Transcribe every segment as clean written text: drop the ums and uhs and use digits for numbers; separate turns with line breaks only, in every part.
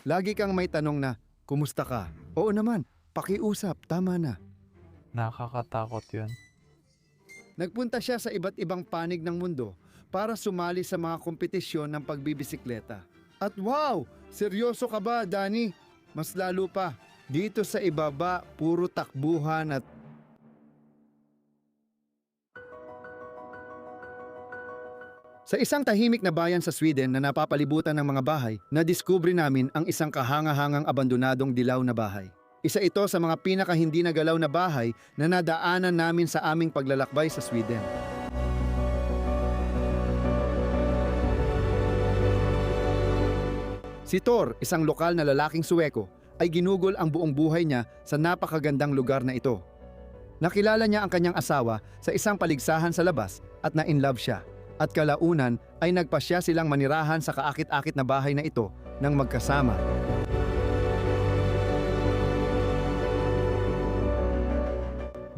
Lagi kang may tanong na, kumusta ka? Oo naman, pakiusap, tama na.
Nakakatakot yun.
Nagpunta siya sa iba't ibang panig ng mundo para sumali sa mga kompetisyon ng pagbibisikleta. At wow! Seryoso ka ba, Danny? Mas lalo pa, dito sa ibaba, puro takbuhan at sa isang tahimik na bayan sa Sweden na napapalibutan ng mga bahay, nadiskubre namin ang isang kahanga-hangang abandonadong dilaw na bahay. Isa ito sa mga pinaka hindi nagalaw na bahay na nadaanan namin sa aming paglalakbay sa Sweden. Si Thor, isang lokal na lalaking Suweko, ay ginugol ang buong buhay niya sa napakagandang lugar na ito. Nakilala niya ang kanyang asawa sa isang paligsahan sa labas at na-inlove siya. At kalaunan ay nagpasya silang manirahan sa kaakit-akit na bahay na ito nang magkasama.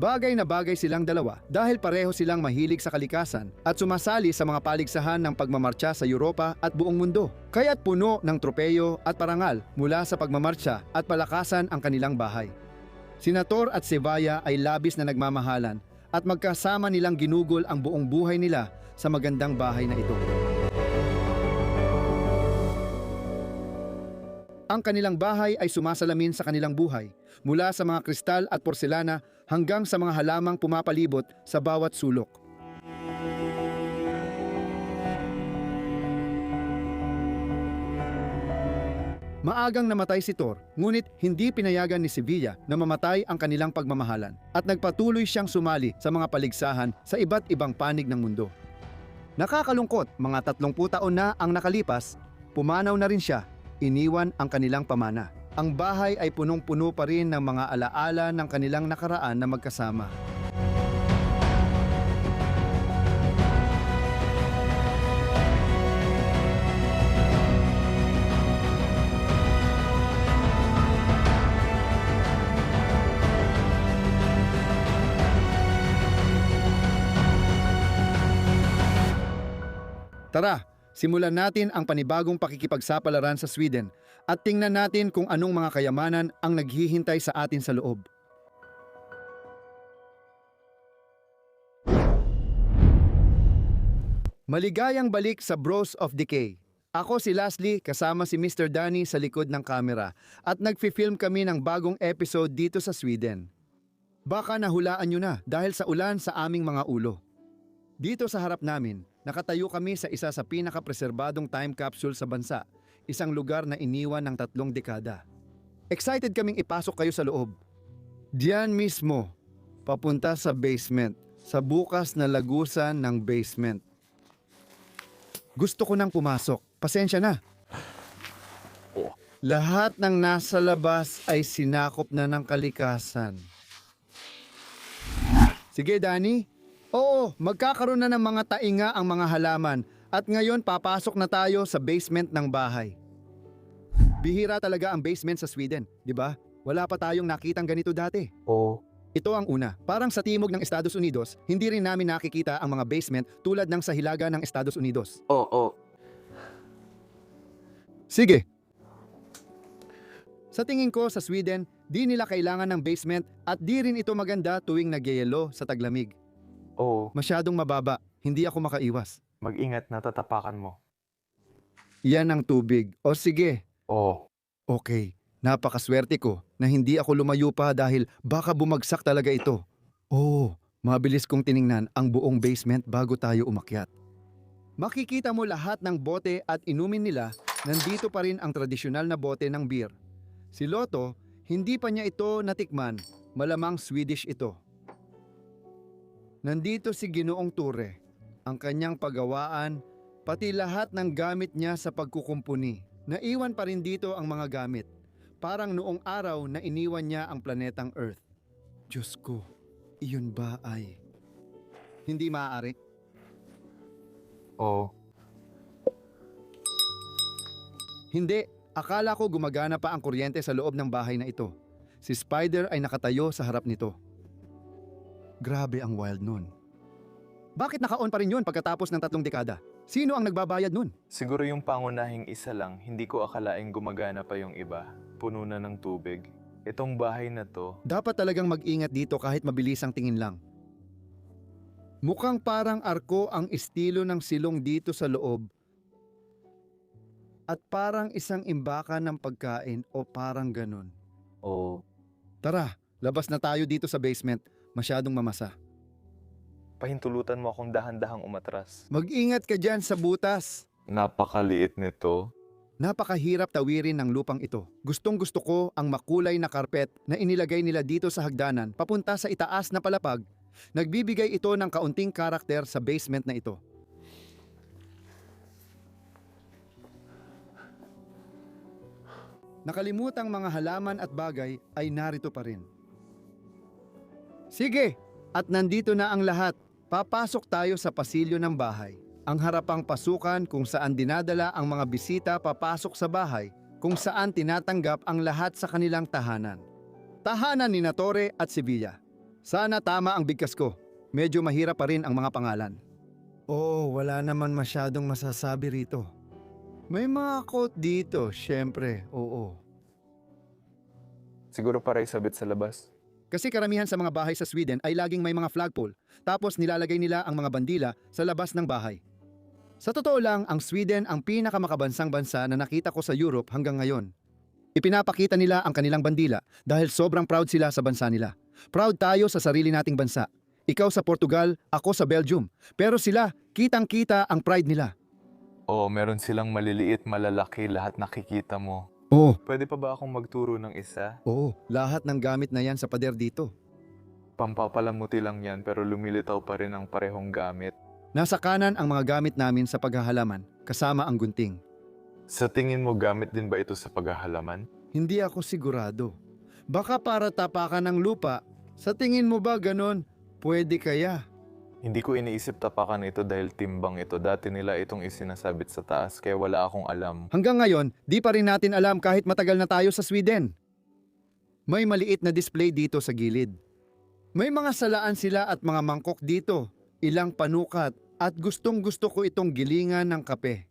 Bagay na bagay silang dalawa dahil pareho silang mahilig sa kalikasan at sumasali sa mga paligsahan ng pagmamartsa sa Europa at buong mundo. Kaya't puno ng tropeyo at parangal mula sa pagmamartsa at palakasan ang kanilang bahay. Sina Thor at Sevaya ay labis na nagmamahalan at magkasama nilang ginugol ang buong buhay nila sa magandang bahay na ito. Ang kanilang bahay ay sumasalamin sa kanilang buhay, mula sa mga kristal at porselana hanggang sa mga halamang pumapalibot sa bawat sulok. Maagang namatay si Thor, ngunit hindi pinayagan ni Sevilla na mamatay ang kanilang pagmamahalan at nagpatuloy siyang sumali sa mga paligsahan sa iba't ibang panig ng mundo. Nakakalungkot, mga 30 taon na ang nakalipas, pumanaw na rin siya, iniwan ang kanilang pamana. Ang bahay ay punong-puno pa rin ng mga alaala ng kanilang nakaraan na magkasama. Tara, simulan natin ang panibagong pakikipagsapalaran sa Sweden at tingnan natin kung anong mga kayamanan ang naghihintay sa atin sa loob. Maligayang balik sa Bros of Decay. Ako si Leslie kasama si Mr. Danny sa likod ng kamera at nagfi-film kami ng bagong episode dito sa Sweden. Baka nahulaan nyo na dahil sa ulan sa aming mga ulo. Dito sa harap namin, nakatayo kami sa isa sa pinaka-preserbadong time capsule sa bansa, isang lugar na iniwan ng 3 dekada. Excited kaming ipasok kayo sa loob. Diyan mismo, papunta sa basement, sa bukas na lagusan ng basement. Gusto ko nang pumasok, pasensya na. Lahat ng nasa labas ay sinakop na ng kalikasan. Sige, Danny. Oo, magkakaroon na ng mga tainga ang mga halaman at ngayon papasok na tayo sa basement ng bahay. Bihira talaga ang basement sa Sweden, di ba? Wala pa tayong nakitang ganito dati.
Oo.
Ito ang una. Parang sa timog ng Estados Unidos, hindi rin namin nakikita ang mga basement tulad ng sa hilaga ng Estados Unidos.
Oo.
Sige. Sa tingin ko sa Sweden, di nila kailangan ng basement at di rin ito maganda tuwing nagyayelo sa taglamig.
Oo.
Masyadong mababa, hindi ako makaiwas.
Mag-ingat na tatapakan mo.
Yan ang tubig. O sige.
Oo.
Okay, napakaswerte ko na hindi ako lumayo pa dahil baka bumagsak talaga ito. Oo, mabilis kong tiningnan ang buong basement bago tayo umakyat. Makikita mo lahat ng bote at inumin nila, nandito pa rin ang tradisyonal na bote ng beer. Si Lotto, hindi pa niya ito natikman, malamang Swedish ito. Nandito si Ginoong Ture, ang kanyang paggawaan, pati lahat ng gamit niya sa pagkukumpuni. Naiwan pa rin dito ang mga gamit, parang noong araw na iniwan niya ang planetang Earth. Diyos ko, iyon ba ay hindi maaari?
Oo.
Hindi, akala ko gumagana pa ang kuryente sa loob ng bahay na ito. Si Spider ay nakatayo sa harap nito. Grabe ang wild nun. Bakit naka-on pa rin yun pagkatapos ng 3 dekada? Sino ang nagbabayad nun?
Siguro yung pangunahing isa lang, hindi ko akalaing gumagana pa yung iba. Puno na ng tubig. Itong bahay na to,
Dapat talagang mag-ingat dito kahit mabilis ang tingin lang. Mukhang parang arko ang estilo ng silong dito sa loob. At parang isang imbakan ng pagkain o parang ganun.
oh,
Tara, labas na tayo dito sa basement. Masyadong mamasa.
pahintulutan mo akong dahan-dahang umatras.
Mag-ingat ka dyan sa butas.
Napakaliit nito.
Napakahirap tawirin ng lupang ito. Gustong gusto ko ang makulay na karpet na inilagay nila dito sa hagdanan papunta sa itaas na palapag. Nagbibigay ito ng kaunting karakter sa basement na ito. Nakalimutang mga halaman at bagay ay narito pa rin. Sige, at nandito na ang lahat. Papasok tayo sa pasilyo ng bahay. Ang harapang pasukan kung saan dinadala ang mga bisita papasok sa bahay, kung saan tinatanggap ang lahat sa kanilang tahanan. Tahanan ni Torre at Sevilla. Sana tama ang bigkas ko. Medyo mahirap pa rin ang mga pangalan. Oo, wala naman masyadong masasabi rito. May mga quote dito, syempre, oo.
Siguro para isabit sa labas.
Kasi karamihan sa mga bahay sa Sweden ay laging may mga flagpole, tapos nilalagay nila ang mga bandila sa labas ng bahay. Sa totoo lang, ang Sweden ang pinakamakabansang bansa na nakita ko sa Europe hanggang ngayon. Ipinapakita nila ang kanilang bandila dahil sobrang proud sila sa bansa nila. Proud tayo sa sarili nating bansa. Ikaw sa Portugal, ako sa Belgium. Pero sila, kitang-kita ang pride nila.
Oo, meron silang maliliit, malalaki, lahat nakikita mo.
Oo,
Pwede pa ba akong magturo ng isa?
lahat ng gamit na yan sa pader dito.
Pampapalamuti lang yan pero lumilitaw pa rin ang parehong gamit.
Nasa kanan ang mga gamit namin sa paghahalaman, kasama ang gunting.
Sa tingin mo gamit din ba ito sa paghahalaman?
Hindi ako sigurado. Baka para tapakan ng lupa. Sa tingin mo ba ganon? Pwede kaya?
Hindi ko iniisip tapakan ito dahil timbang ito. Dati nila itong isinasabit sa taas kaya wala akong alam.
Hanggang ngayon, di pa rin natin alam kahit matagal na tayo sa Sweden. May maliit na display dito sa gilid. May mga salaan sila at mga mangkok dito, ilang panukat, at gustong gusto ko itong gilingan ng kape.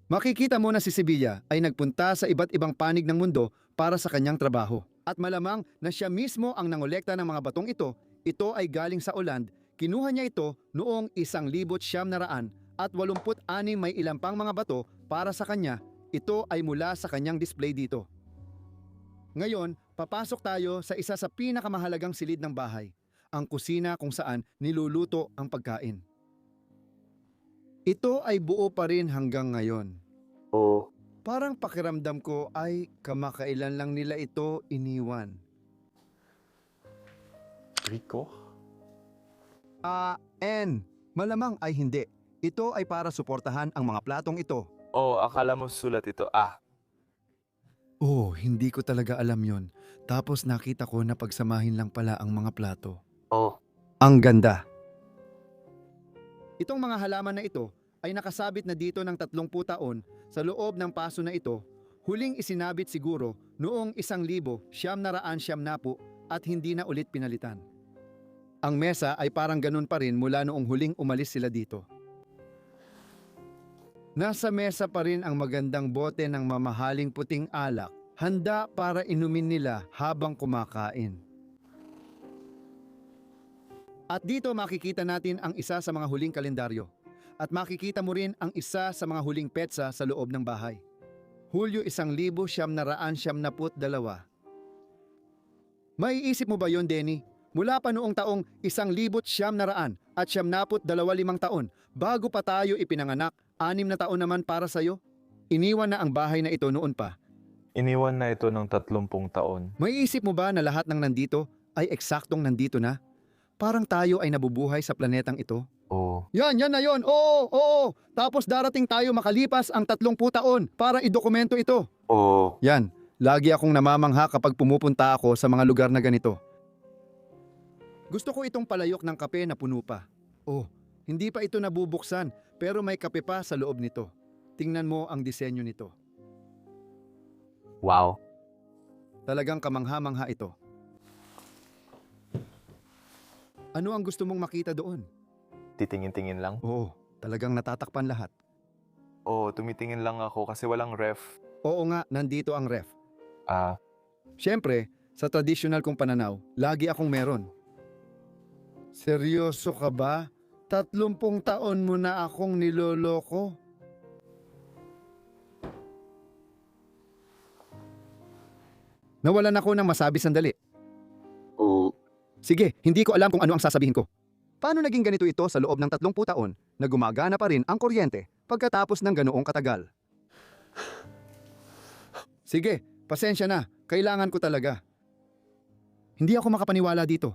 Makikita mo na si Sevilla ay nagpunta sa iba't ibang panig ng mundo para sa kanyang trabaho. At malamang na siya mismo ang nangolekta ng mga batong ito ay galing sa Holland. Kinuha niya ito noong 1986 at 86 may ilang pang mga bato para sa kanya. Ito ay mula sa kanyang display dito. Ngayon, papasok tayo sa isa sa pinakamahalagang silid ng bahay, ang kusina kung saan niluluto ang pagkain. Ito ay buo pa rin hanggang ngayon.
Oo.
Parang pakiramdam ko ay kamakailan lang nila ito iniwan.
Rico?
Malamang ay hindi. Ito ay para suportahan ang mga platong ito.
Oo, akala mo sulat ito.
Oh, hindi ko talaga alam yon. Tapos nakita ko na pagsamahin lang pala ang mga plato.
Oo.
Ang ganda. Itong mga halaman na ito ay nakasabit na dito ng 30 taon sa loob ng paso na ito. Huling isinabit siguro noong 1990 at hindi na ulit pinalitan. Ang mesa ay parang ganun pa rin mula noong huling umalis sila dito. Nasa mesa pa rin ang magandang bote ng mamahaling puting alak, handa para inumin nila habang kumakain. At dito makikita natin ang isa sa mga huling kalendaryo. At makikita mo rin ang isa sa mga huling petsa sa loob ng bahay. Hulyo 1992. Maiisip mo ba yon, Denny? Mula pa noong taong 1992 taon, bago pa tayo ipinanganak, 6 na taon naman para sa'yo. Iniwan na ang bahay na ito noon pa.
Iniwan na ito ng 30 taon.
Maiisip mo ba na lahat ng nandito ay eksaktong nandito na? Parang tayo ay nabubuhay sa planetang ito.
Oo.
Yan na yon. Oo. Tapos darating tayo makalipas ang 30 taon para idokumento ito.
Oo.
Yan, lagi akong namamangha kapag pumupunta ako sa mga lugar na ganito. Gusto ko itong palayok ng kape na puno pa. Oh, hindi pa ito nabubuksan pero may kape pa sa loob nito. Tingnan mo ang disenyo nito.
Wow.
Talagang kamangha-mangha ito. Ano ang gusto mong makita doon?
Titingin-tingin lang.
Oo, talagang natatakpan lahat.
Oo, tumitingin lang ako kasi walang ref.
Oo nga, nandito ang ref.
Ah,
Siyempre, sa traditional kong pananaw, lagi akong meron. Seryoso ka ba? 30 taon mo na akong niloloko? Nawalan ako ng masabi sandali.
oo.
Sige, hindi ko alam kung ano ang sasabihin ko. Paano naging ganito ito sa loob ng 30 taon na gumagana pa rin ang kuryente pagkatapos ng ganoong katagal? Sige, pasensya na. Kailangan ko talaga. Hindi ako makapaniwala dito.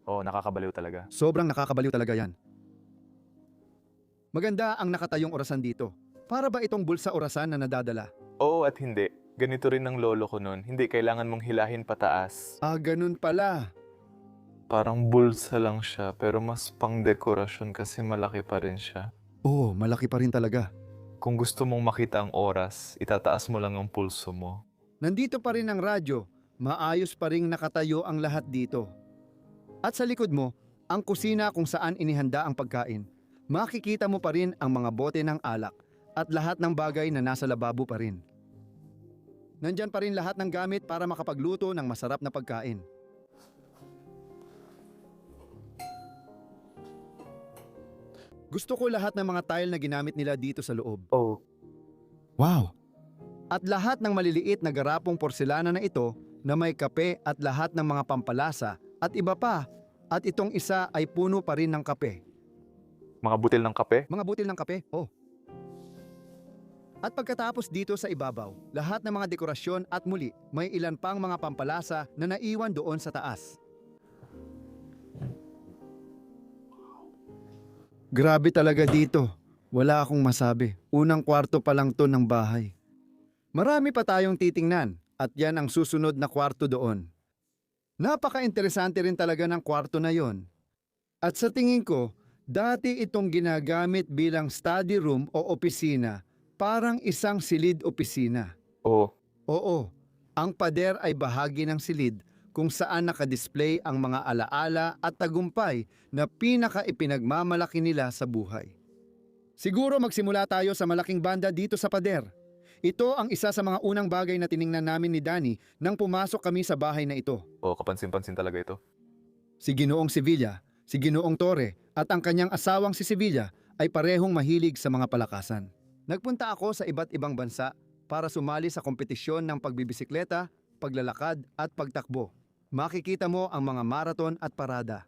Oo, nakakabaliw talaga.
Sobrang nakakabaliw talaga yan. Maganda ang nakatayong orasan dito. Para ba itong bulsa orasan na nadadala?
Oo at hindi. Ganito rin ang lolo ko nun. Hindi kailangan mong hilahin pataas.
Ah, ganun pala.
Parang bulsa lang siya, pero mas pang dekorasyon kasi malaki pa rin siya.
Oo, malaki pa rin talaga.
Kung gusto mong makita ang oras, itataas mo lang ang pulso mo.
Nandito pa rin ang radyo. Maayos pa ring nakatayo ang lahat dito. At sa likod mo, ang kusina kung saan inihanda ang pagkain. Makikita mo pa rin ang mga bote ng alak at lahat ng bagay na nasa lababo pa rin. Nandyan pa rin lahat ng gamit para makapagluto ng masarap na pagkain. Gusto ko lahat ng mga tile na ginamit nila dito sa loob.
Oh,
Wow! At lahat ng maliliit na garapong porselana na ito na may kape at lahat ng mga pampalasa at iba pa. At itong isa ay puno pa rin ng kape.
mga butil ng kape?
Mga butil ng kape, oh. At pagkatapos dito sa ibabaw, lahat ng mga dekorasyon at muli, may ilan pang mga pampalasa na naiwan doon sa taas. Grabe talaga dito. Wala akong masabi. Unang kwarto pa lang to ng bahay. Marami pa tayong titingnan at yan ang susunod na kwarto doon. Napaka-interesante rin talaga ng kwarto na yon. At sa tingin ko, dati itong ginagamit bilang study room o opisina, parang isang silid opisina.
Oo.
Oo, ang pader ay bahagi ng silid kung saan nakadisplay ang mga alaala at tagumpay na pinaka-ipinagmamalaki nila sa buhay. Siguro magsimula tayo sa malaking banda dito sa pader. Ito ang isa sa mga unang bagay na tiningnan namin ni Danny nang pumasok kami sa bahay na ito.
Oo, kapansin-pansin talaga ito.
Si Ginoong Sevilla, si Ginoong Torre at ang kanyang asawang si Sevilla ay parehong mahilig sa mga palakasan. Nagpunta ako sa iba't ibang bansa para sumali sa kompetisyon ng pagbibisikleta, paglalakad at pagtakbo. Makikita mo ang mga marathon at parada.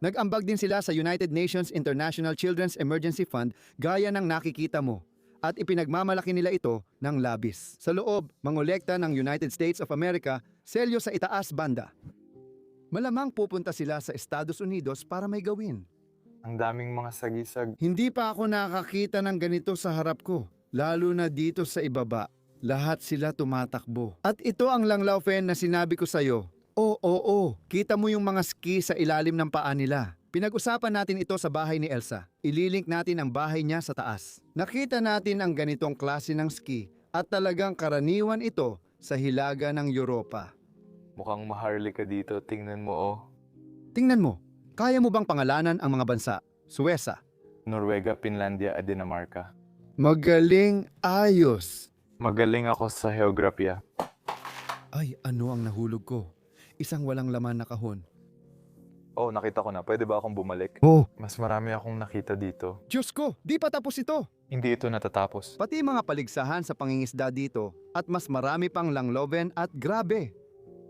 Nag-ambag din sila sa United Nations International Children's Emergency Fund gaya ng nakikita mo at ipinagmamalaki nila ito ng labis. Sa loob, mangolekta ng United States of America, selyo sa itaas banda. Malamang pupunta sila sa Estados Unidos para may gawin.
Ang daming mga sagisag.
Hindi pa ako nakakita ng ganito sa harap ko, lalo na dito sa ibaba. Lahat sila tumatakbo. At ito ang Langlaufen na sinabi ko sa'yo. Oo, kita mo yung mga ski sa ilalim ng paa nila. Pinag-usapan natin ito sa bahay ni Elsa. Ililink natin ang bahay niya sa taas. Nakita natin ang ganitong klase ng ski at talagang karaniwan ito sa hilaga ng Europa.
Mukhang maharlika dito. Tingnan mo, oh.
Tingnan mo, kaya mo bang pangalanan ang mga bansa? Suwesa.
Norwega, Finlandia at Dinamarca.
Magaling ayos.
Magaling ako sa heograpya.
Ay, ano ang nahulog ko? Isang walang laman na kahon.
Oh, nakita ko na. Pwede ba akong bumalik?
Oh,
Mas marami akong nakita dito.
Diyos ko, di pa tapos ito.
Hindi ito natatapos.
Pati mga paligsahan sa pangingisda dito at mas marami pang Langloven at grabe.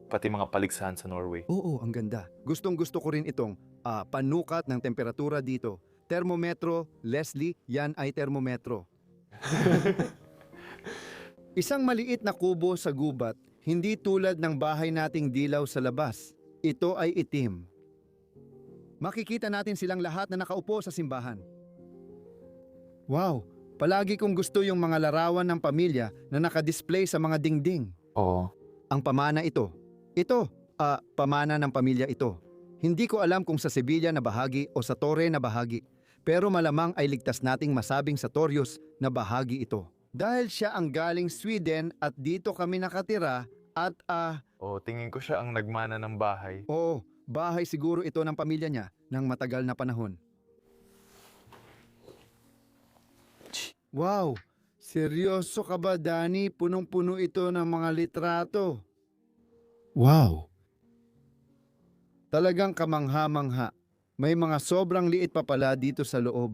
Pati mga paligsahan sa Norway.
Oo, ang ganda. Gustong gusto ko rin itong panukat ng temperatura dito. Termometro, Leslie, yan ay termometro. Isang maliit na kubo sa gubat, hindi tulad ng bahay nating dilaw sa labas. Ito ay itim. Makikita natin silang lahat na nakaupo sa simbahan. Wow, palagi kong gusto yung mga larawan ng pamilya na nakadisplay sa mga dingding.
Oo.
Ang pamana ito. Ito, pamana ng pamilya ito. Hindi ko alam kung sa Sevilla na bahagi o sa Torre na bahagi, pero malamang ay ligtas nating masabing sa Torios na bahagi ito. Dahil siya ang galing Sweden at dito kami nakatira at
Oh, tingin ko siya ang nagmana ng bahay.
oo, bahay siguro ito ng pamilya niya ng matagal na panahon. Wow! Seryoso ka ba, Danny? Punong-puno ito ng mga litrato. Wow! Talagang kamangha-mangha. May mga sobrang liit pa pala dito sa loob.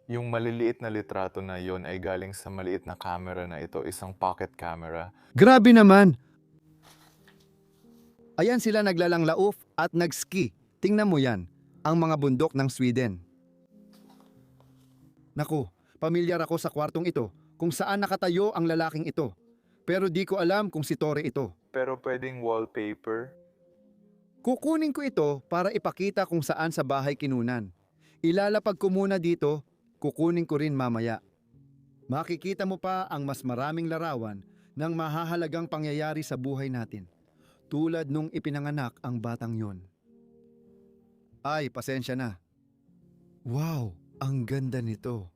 Yung maliliit na litrato na yon ay galing sa maliit na camera na ito, isang pocket camera.
Grabe naman! Ayan sila naglalanglauf at nag-ski. Tingnan mo yan, ang mga bundok ng Sweden. Naku, pamilyar ako sa kwartong ito kung saan nakatayo ang lalaking ito. Pero di ko alam kung si Tore ito.
Pero pwedeng wallpaper.
Kukunin ko ito para ipakita kung saan sa bahay kinunan. Ilalapag ko muna dito, kukunin ko rin mamaya. Makikita mo pa ang mas maraming larawan ng mahahalagang pangyayari sa buhay natin. Tulad nung ipinanganak ang batang yon. Ay, pasensya na. Wow, ang ganda nito.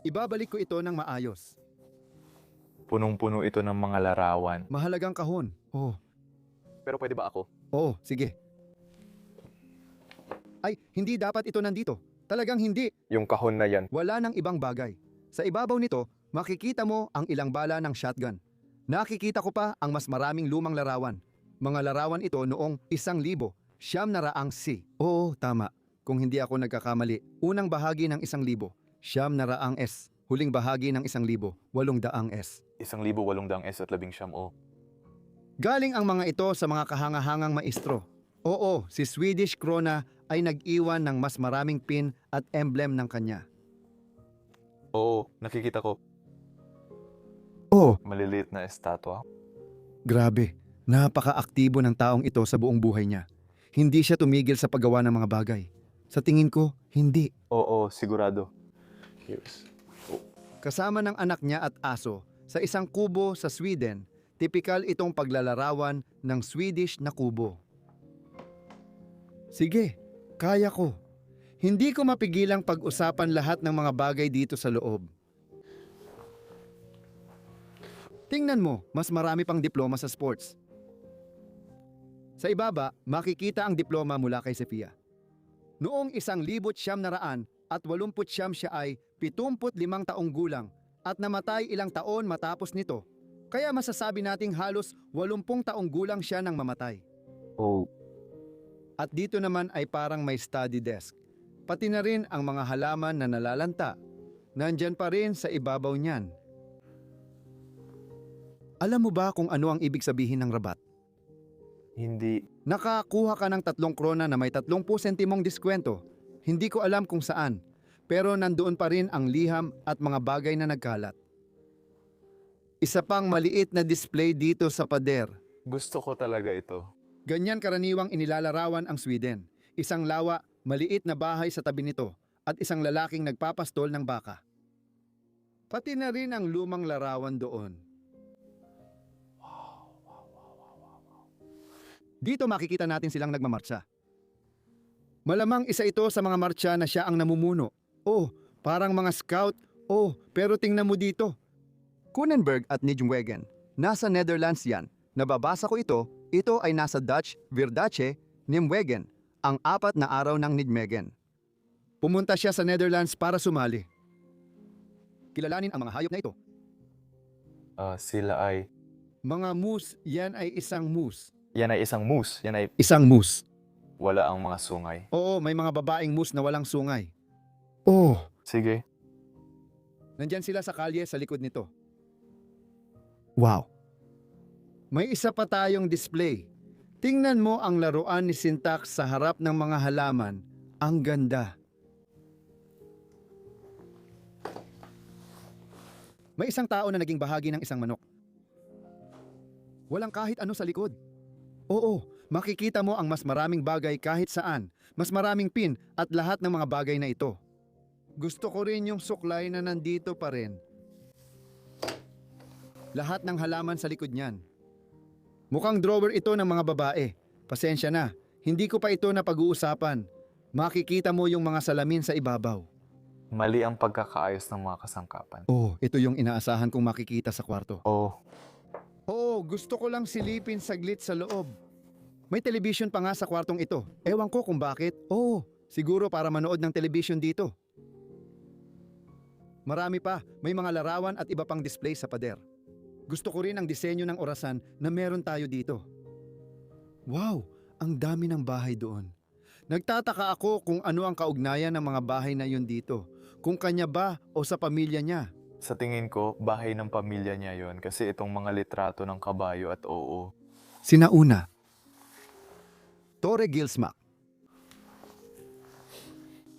Ibabalik ko ito ng maayos.
Punong-puno ito ng mga larawan.
Mahalagang kahon. Oh,
Pero pwede ba ako?
oo, sige. Ay, hindi dapat ito nandito. Talagang hindi.
Yung kahon na yan.
Wala nang ibang bagay. Sa ibabaw nito, makikita mo ang ilang bala ng shotgun. Nakikita ko pa ang mas maraming lumang larawan. Mga larawan ito noong 1,000, siyam na raang C. Oo, tama. Kung hindi ako nagkakamali, unang bahagi ng 1,000, siyam na raang S. Huling bahagi ng 1,000, 800 S.
1,800 S at 11 O.
Galing ang mga ito sa mga kahangahangang maestro. Oo, si Swedish Krona ay nag-iwan ng mas maraming pin at emblem ng kanya.
Oo, nakikita ko.
Oh,
Maliliit na estatwa.
grabe. Napaka-aktibo ng taong ito sa buong buhay niya. Hindi siya tumigil sa paggawa ng mga bagay. Sa tingin ko, hindi.
Oo, sigurado. Here's.
Kasama ng anak niya at aso, sa isang kubo sa Sweden, tipikal itong paglalarawan ng Swedish na kubo. Sige, kaya ko. Hindi ko mapigilang pag-usapan lahat ng mga bagay dito sa loob. Tingnan mo, mas marami pang diploma sa sports. Sa ibaba, makikita ang diploma mula kay Sofia. Noong 1,989 siya ay 75 taong gulang at namatay ilang taon matapos nito. Kaya masasabi nating halos 80 taong gulang siya nang mamatay.
Oh.
At dito naman ay parang may study desk. Pati na rin ang mga halaman na nalalanta. Nandyan pa rin sa ibabaw niyan. Alam mo ba kung ano ang ibig sabihin ng rabat?
Hindi.
Nakakuha ka ng 3 krona na may 30 sentimong diskwento. Hindi ko alam kung saan, pero nandoon pa rin ang liham at mga bagay na nagkalat. Isa pang maliit na display dito sa pader.
Gusto ko talaga ito.
Ganyan karaniwang inilalarawan ang Sweden. Isang lawa, maliit na bahay sa tabi nito at isang lalaking nagpapastol ng baka. Pati na rin ang lumang larawan doon. Dito makikita natin silang nagmamarcha. Malamang isa ito sa mga marcha na siya ang namumuno. Oh, parang mga scout. Oh, pero tingnan mo dito. Kunenberg at Nijmegen. Nasa Netherlands yan. Nababasa ko ito. Ito ay nasa Dutch, Virdache, Nijmegen. Ang 4 na araw ng Nijmegen. Pumunta siya sa Netherlands para sumali. Kilalanin ang mga hayop na ito.
Sila ay...
Mga moose, yan ay isang moose.
Yan ay isang moose. Yan ay
Isang moose.
wala ang mga sungay.
Oo, may mga babaeng moose na walang sungay. Oh,
Sige.
nandyan sila sa kalye sa likod nito. Wow. May isa pa tayong display. Tingnan mo ang laruan ni Syntax sa harap ng mga halaman. Ang ganda. May isang tao na naging bahagi ng isang manok. Walang kahit ano sa likod. Oo, makikita mo ang mas maraming bagay kahit saan. Mas maraming pin at lahat ng mga bagay na ito. Gusto ko rin yung suklay na nandito pa rin. Lahat ng halaman sa likod niyan. Mukhang drawer ito ng mga babae. Pasensya na, hindi ko pa ito na pag-uusapan. Makikita mo yung mga salamin sa ibabaw.
Mali ang pagkakaayos ng mga kasangkapan.
Oh, ito yung inaasahan kong makikita sa kwarto.
Oh,
Oo, gusto ko lang silipin saglit sa loob. May television pa nga sa kwartong ito. Ewan ko kung bakit. Oo, siguro para manood ng television dito. Marami pa, may mga larawan at iba pang display sa pader. Gusto ko rin ang disenyo ng orasan na meron tayo dito. Wow, ang dami ng bahay doon. Nagtataka ako kung ano ang kaugnayan ng mga bahay na yun dito. Kung kanya ba o sa pamilya niya.
Sa tingin ko, bahay ng pamilya niya yon kasi itong mga litrato ng kabayo at oo.
Sinauna, Torre Gilsmack.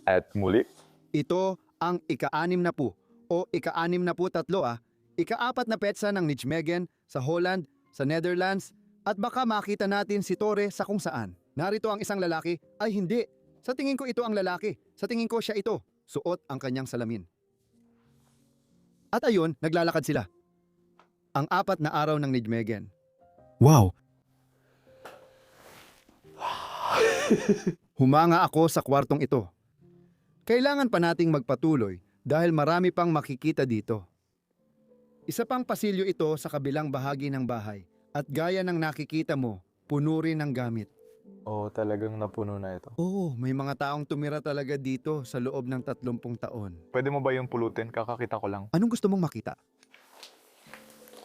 At muli,
Ito ang ika-6 na po o ika-6 na po tatlo ika-4 na petsa ng Nijmegen sa Holland, sa Netherlands at baka makita natin si Torre sa kung saan. Narito ang isang lalaki, ay hindi. Sa tingin ko ito ang lalaki. Sa tingin ko siya ito. Suot ang kanyang salamin. At ayun, naglalakad sila. Ang 4 na araw ng Nijmegen. Wow! Humanga ako sa kwartong ito. Kailangan pa nating magpatuloy dahil marami pang makikita dito. Isa pang pasilyo ito sa kabilang bahagi ng bahay at gaya ng nakikita mo, puno rin ng gamit.
oo, talagang napuno na ito.
Oo, may mga taong tumira talaga dito sa loob ng 30 taon.
Pwede mo ba yung pulutin? Kakakita ko lang.
Anong gusto mong makita?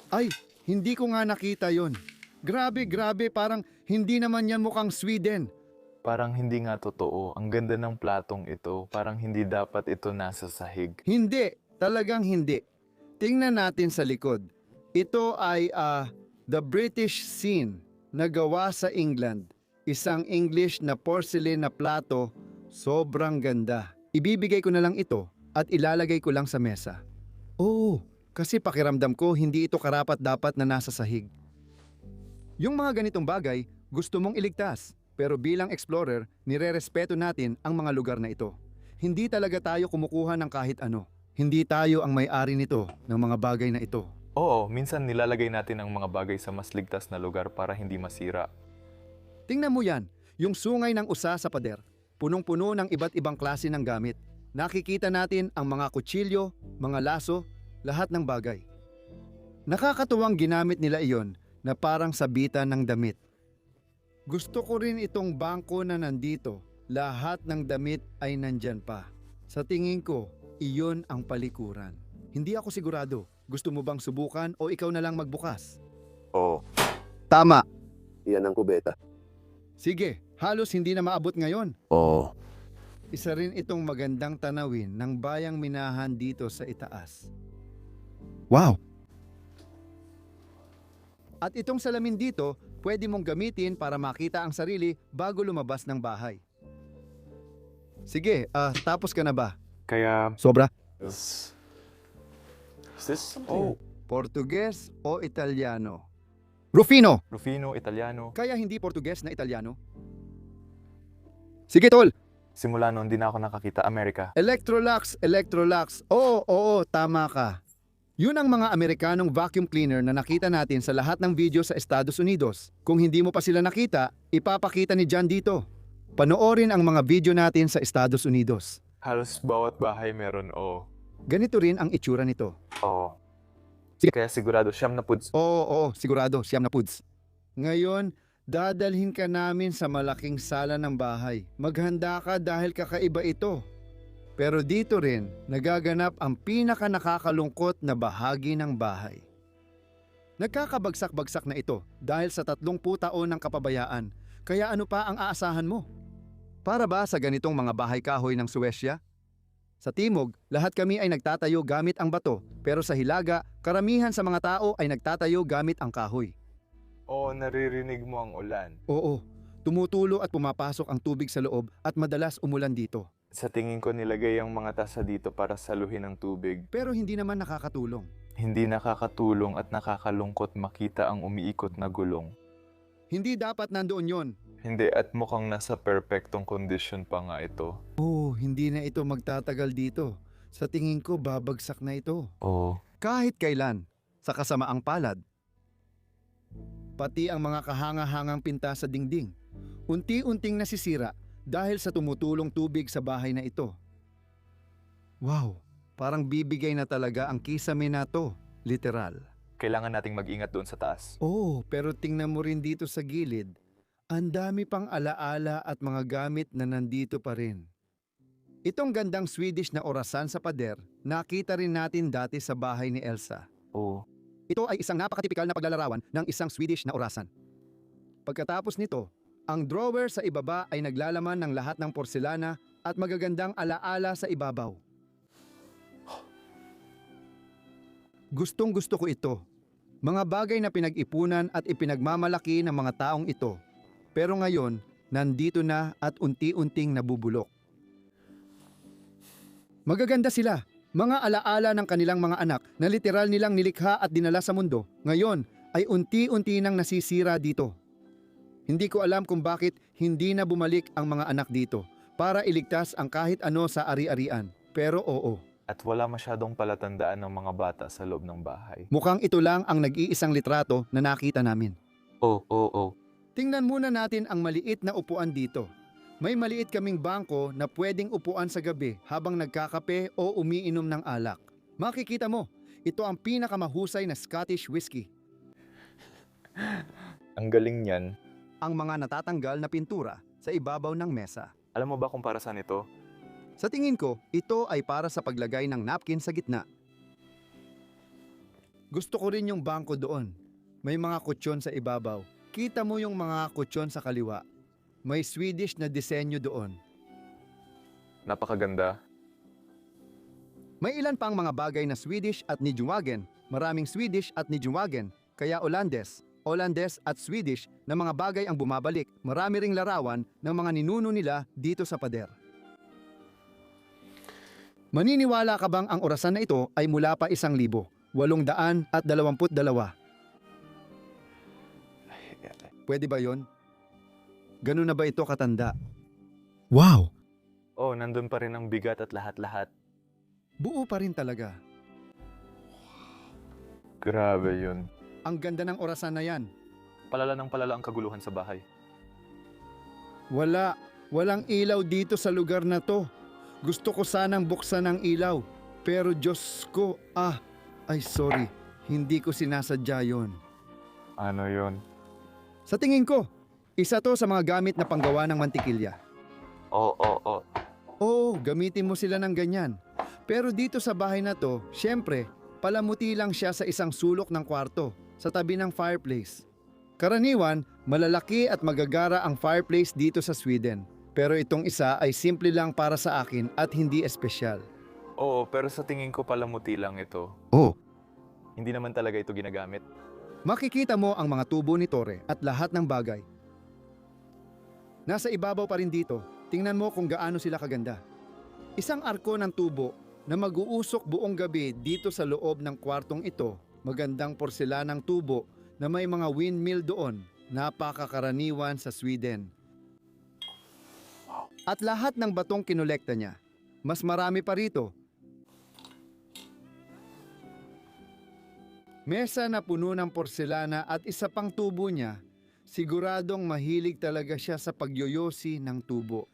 Ay, hindi ko nga nakita yon. Grabe, parang hindi naman yan mukhang Sweden.
Parang hindi nga totoo. Ang ganda ng platong ito. Parang hindi dapat ito nasa sahig.
Hindi, talagang hindi. Tingnan natin sa likod. Ito ay the British scene na gawa sa England. Isang English na porcelain na plato, sobrang ganda. Ibibigay ko na lang ito at ilalagay ko lang sa mesa. Oo, kasi pakiramdam ko hindi ito karapat-dapat na nasa sahig. Yung mga ganitong bagay, gusto mong iligtas. Pero bilang explorer, nire-respeto natin ang mga lugar na ito. Hindi talaga tayo kumukuha ng kahit ano. Hindi tayo ang may-ari nito ng mga bagay na ito.
Oo, minsan nilalagay natin ang mga bagay sa mas ligtas na lugar para hindi masira.
Tingnan mo yan, yung sungay ng usa sa pader. Punong-puno ng iba't ibang klase ng gamit. Nakikita natin ang mga kutsilyo, mga laso, lahat ng bagay. Nakakatuwang ginamit nila iyon na parang sabitan ng damit. Gusto ko rin itong bangko na nandito. Lahat ng damit ay nandyan pa. Sa tingin ko, iyon ang palikuran. Hindi ako sigurado. Gusto mo bang subukan o ikaw na lang magbukas?
Oo,
Tama.
yan ang kubeta.
Sige, halos hindi na maabot ngayon.
Oo.
Isa rin itong magandang tanawin ng bayang minahan dito sa itaas. Wow! At itong salamin dito, pwede mong gamitin para makita ang sarili bago lumabas ng bahay. Sige, tapos ka na ba?
Kaya,
Sobra?
Is this something?
oh,
Portuges o Italiano? Rufino!
Rufino, Italiano.
Kaya hindi Portuges na Italiano? Sige tol!
Simula noon, di na ako nakakita. Amerika.
Electrolux. Oo, tama ka. Yun ang mga Amerikanong vacuum cleaner na nakita natin sa lahat ng video sa Estados Unidos. Kung hindi mo pa sila nakita, ipapakita ni John dito. Panoorin ang mga video natin sa Estados Unidos.
Halos bawat bahay meron, oo.
Ganito rin ang itsura nito.
Oo.
Sige.
Kaya sigurado, siyam na puds.
Oo, sigurado, siyam na puds. Ngayon, dadalhin ka namin sa malaking sala ng bahay. Maghanda ka dahil kakaiba ito. Pero dito rin, nagaganap ang pinaka nakakalungkot na bahagi ng bahay. Nagkakabagsak-bagsak na ito dahil sa 30 taon ng kapabayaan. Kaya ano pa ang aasahan mo? Para ba sa ganitong mga bahay kahoy ng Suecia? Sa timog, lahat kami ay nagtatayo gamit ang bato, pero sa Hilaga, karamihan sa mga tao ay nagtatayo gamit ang kahoy.
Oo, naririnig mo ang ulan.
Oo, tumutulo at pumapasok ang tubig sa loob at madalas umulan dito.
Sa tingin ko nilagay ang mga tasa dito para saluhin ang tubig.
Pero hindi naman nakakatulong.
Hindi nakakatulong at nakakalungkot makita ang umiikot na gulong.
Hindi dapat nandoon yon.
Hindi at mukhang nasa perfectong kondisyon pa nga ito.
Oo, hindi na ito magtatagal dito. Sa tingin ko, babagsak na ito.
Oo.
Kahit kailan, sa kasamaang palad. Pati ang mga kahanga-hangang pinta sa dingding. Unti-unting nasisira dahil sa tumutulong tubig sa bahay na ito. Wow, parang bibigay na talaga ang kisame na to, literal.
Kailangan nating mag-ingat doon sa taas.
Oo, pero tingnan mo rin dito sa gilid. Ang dami pang alaala at mga gamit na nandito pa rin. Itong gandang Swedish na orasan sa pader, nakita rin natin dati sa bahay ni Elsa.
Oo.
Ito ay isang napakatipikal na paglalarawan ng isang Swedish na orasan. Pagkatapos nito, ang drawer sa ibaba ay naglalaman ng lahat ng porselana at magagandang alaala sa ibabaw. Gustong-gusto ko ito. Mga bagay na pinag-ipunan at ipinagmamalaki ng mga taong ito. Pero ngayon, nandito na at unti-unting nabubulok. Magaganda sila, mga alaala ng kanilang mga anak na literal nilang nilikha at dinala sa mundo, ngayon ay unti-unti nang nasisira dito. Hindi ko alam kung bakit hindi na bumalik ang mga anak dito para iligtas ang kahit ano sa ari-arian. Pero oo,
At wala masyadong palatandaan ng mga bata sa loob ng bahay.
mukhang ito lang ang nag-iisang litrato na nakita namin.
Oo.
Tingnan muna natin ang maliit na upuan dito. May maliit kaming bangko na pwedeng upuan sa gabi habang nagkakape o umiinom ng alak. Makikita mo, ito ang pinakamahusay na Scottish whiskey.
Ang galing niyan.
Ang mga natatanggal na pintura sa ibabaw ng mesa.
Alam mo ba kung para saan ito?
Sa tingin ko, ito ay para sa paglagay ng napkin sa gitna. Gusto ko rin yung bangko doon. May mga kutsyon sa ibabaw. Kita mo yung mga kutsyon sa kaliwa. May Swedish na disenyo doon.
Napakaganda.
May ilan pang mga bagay na Swedish at Nijwagen. Maraming Swedish at Nijwagen, kaya Olandes at Swedish na mga bagay ang bumabalik. Marami ring larawan ng mga ninuno nila dito sa pader. Maniniwala ka bang ang orasan na ito ay mula pa 1,822? Pwede ba yon? Ganun na ba ito katanda? Wow!
Oh, nandun pa rin ang bigat at lahat-lahat.
Buo pa rin talaga.
Grabe yun.
Ang ganda ng orasan na yan.
Palala ng palala ang kaguluhan sa bahay.
Walang ilaw dito sa lugar na to. Gusto ko sanang buksan ang ilaw. Pero Diyos ko, sorry. Hindi ko sinasadya yon.
Ano yun?
Sa tingin ko, isa to sa mga gamit na panggawa ng mantikilya.
Oo.
Oo, gamitin mo sila ng ganyan. Pero dito sa bahay na to, syempre, palamuti lang siya sa isang sulok ng kwarto, sa tabi ng fireplace. Karaniwan, malalaki at magagara ang fireplace dito sa Sweden. Pero itong isa ay simple lang para sa akin at hindi espesyal.
Oo, pero sa tingin ko palamuti lang ito.
Oh,
Hindi naman talaga ito ginagamit.
makikita mo ang mga tubo ni Tore at lahat ng bagay. Nasa ibabaw pa rin dito, tingnan mo kung gaano sila kaganda. Isang arko ng tubo na mag-uusok buong gabi dito sa loob ng kwartong ito, magandang porselanang tubo na may mga windmill doon, napakakaraniwan sa Sweden. At lahat ng batong kinolekta niya, mas marami pa rito. Mesa na puno ng porselana at isa pang tubo niya, siguradong mahilig talaga siya sa pagyoyosi ng tubo.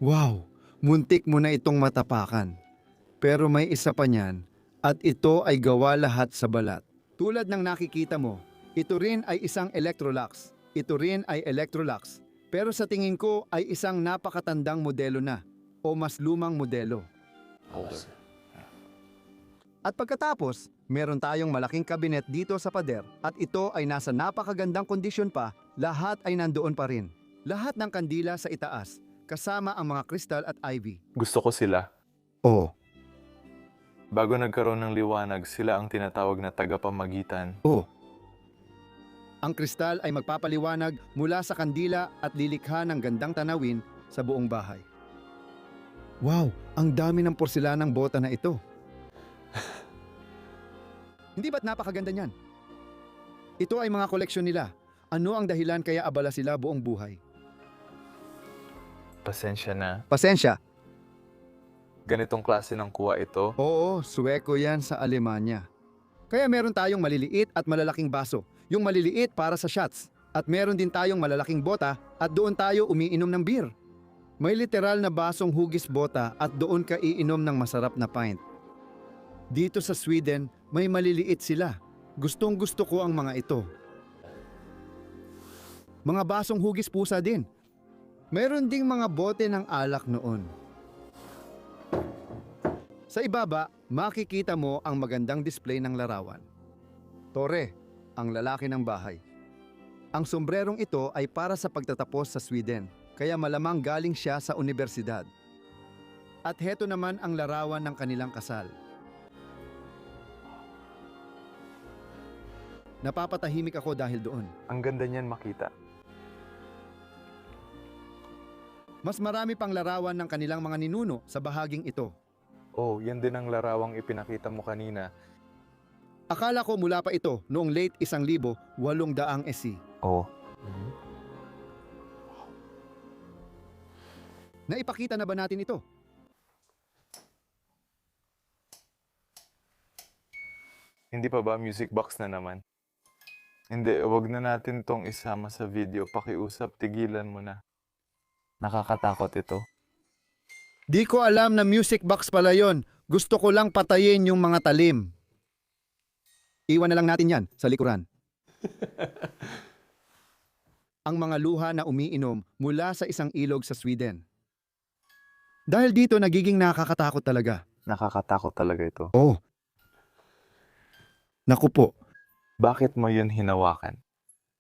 Wow, muntik mo na itong matapakan. Pero may isa pa niyan at ito ay gawa lahat sa balat. Tulad ng nakikita mo, ito rin ay isang Electrolux. Ito rin ay Electrolux. Pero sa tingin ko ay isang napakatandang modelo na o mas lumang modelo.
Older.
At pagkatapos, meron tayong malaking kabinet dito sa pader at ito ay nasa napakagandang kondisyon pa, lahat ay nandoon pa rin. Lahat ng kandila sa itaas, kasama ang mga kristal at ivy.
Gusto ko sila.
Oo,
Bago nagkaroon ng liwanag, sila ang tinatawag na tagapamagitan.
oo. Ang kristal ay magpapaliwanag mula sa kandila at lilikha ng gandang tanawin sa buong bahay. Wow, ang dami ng porselanang bota na ito. Hindi ba't napakaganda niyan? Ito ay mga koleksyon nila. Ano ang dahilan kaya abala sila buong buhay?
Pasensya na.
Pasensya.
Ganitong klase ng kuha ito.
Oo, Suweko yan sa Alemanya. Kaya meron tayong maliliit at malalaking baso. Yung maliliit para sa shots. At meron din tayong malalaking bota at doon tayo umiinom ng beer. May literal na basong hugis bota at doon ka iinom ng masarap na pint. Dito sa Sweden, may maliliit sila. Gustong gusto ko ang mga ito. Mga basong hugis pusa din. Mayroon ding mga bote ng alak noon. Sa ibaba, makikita mo ang magandang display ng larawan. Tore, ang lalaki ng bahay. Ang sombrerong ito ay para sa pagtatapos sa Sweden, kaya malamang galing siya sa universidad. At heto naman ang larawan ng kanilang kasal. Napapatahimik ako dahil doon.
Ang ganda niyan makita.
Mas marami pang larawan ng kanilang mga ninuno sa bahaging ito.
Oh, yan din ang larawang ipinakita mo kanina.
Akala ko mula pa ito noong late 1800 SC.
Oh.
Naipakita na ba natin ito?
Hindi pa ba music box na naman? Hindi, wag na natin tong isama sa video. Pakiusap, tigilan mo na. Nakakatakot ito.
Di ko alam na music box pala yon. Gusto ko lang patayin yung mga talim. Iwan na lang natin yan sa likuran. Ang mga luha na umiinom mula sa isang ilog sa Sweden. Dahil dito nagiging nakakatakot talaga.
Nakakatakot talaga ito.
Oh. Naku po.
Bakit mo yun hinawakan?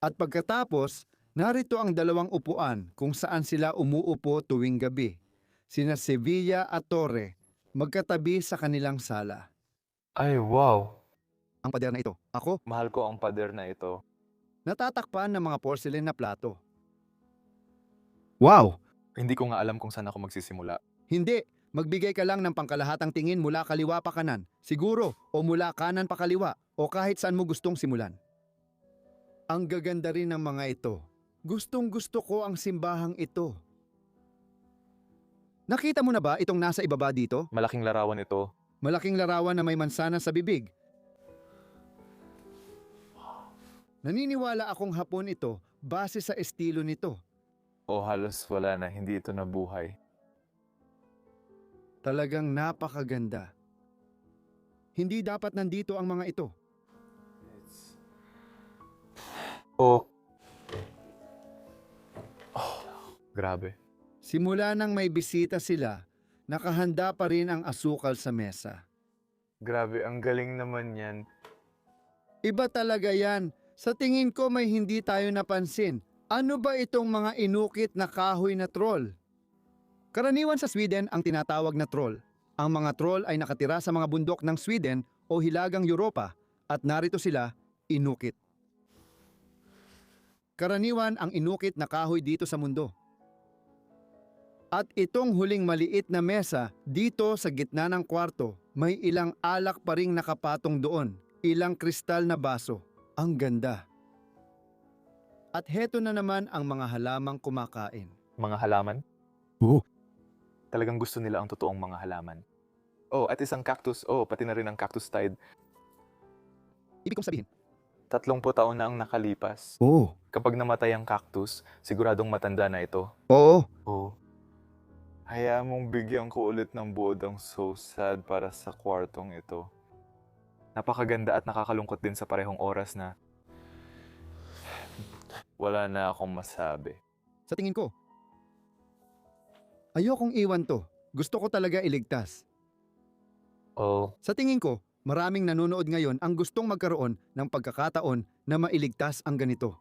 At pagkatapos, narito ang dalawang upuan kung saan sila umuupo tuwing gabi. Sina Sevilla at Torre, magkatabi sa kanilang sala.
Ay, wow.
Ang pader na ito, ako,
Mahal ko ang pader na ito.
natatakpan ng mga porcelain na plato. Wow!
Hindi ko nga alam kung saan ako magsisimula.
Hindi, magbigay ka lang ng pangkalahatang tingin mula kaliwa pa kanan, siguro, o mula kanan pa kaliwa, o kahit saan mo gustong simulan. Ang gaganda rin ng mga ito. Gustong gusto ko ang simbahang ito. Nakita mo na ba itong nasa ibaba dito?
Malaking larawan ito.
Malaking larawan na may mansana sa bibig. Naniniwala akong Hapon ito base sa estilo nito.
O halos wala na, hindi ito nabuhay.
Talagang napakaganda. Hindi dapat nandito ang mga ito.
Oh. Grabe.
Simula nang may bisita sila, nakahanda pa rin ang asukal sa mesa.
Grabe, ang galing naman yan.
Iba talaga yan. Sa tingin ko may hindi tayo napansin. Ano ba itong mga inukit na kahoy na troll? Karaniwan sa Sweden ang tinatawag na troll. Ang mga troll ay nakatira sa mga bundok ng Sweden o Hilagang Europa at narito sila inukit. Karaniwan ang inukit na kahoy dito sa mundo. At itong huling maliit na mesa dito sa gitna ng kwarto, may ilang alak pa ring nakapatong doon, ilang kristal na baso. Ang ganda. At heto na naman ang mga halamang kumakain.
Mga halaman?
Oo.
Talagang gusto nila ang totoong mga halaman. Oh, at isang cactus. Oh, pati na rin ang cactus tide.
Ibig kong sabihin.
30 taon na ang nakalipas.
Oo.
Kapag namatay ang cactus, siguradong matanda na ito.
Oo.
Oh. Hayaan mong bigyan ko ulit ng bodang so sad para sa kwartong ito. Napakaganda at nakakalungkot din sa parehong oras na wala na akong masabi.
Sa tingin ko, ayokong iwan to. Gusto ko talaga iligtas.
Oh,
Sa tingin ko, maraming nanonood ngayon ang gustong magkaroon ng pagkakataon na mailigtas ang ganito.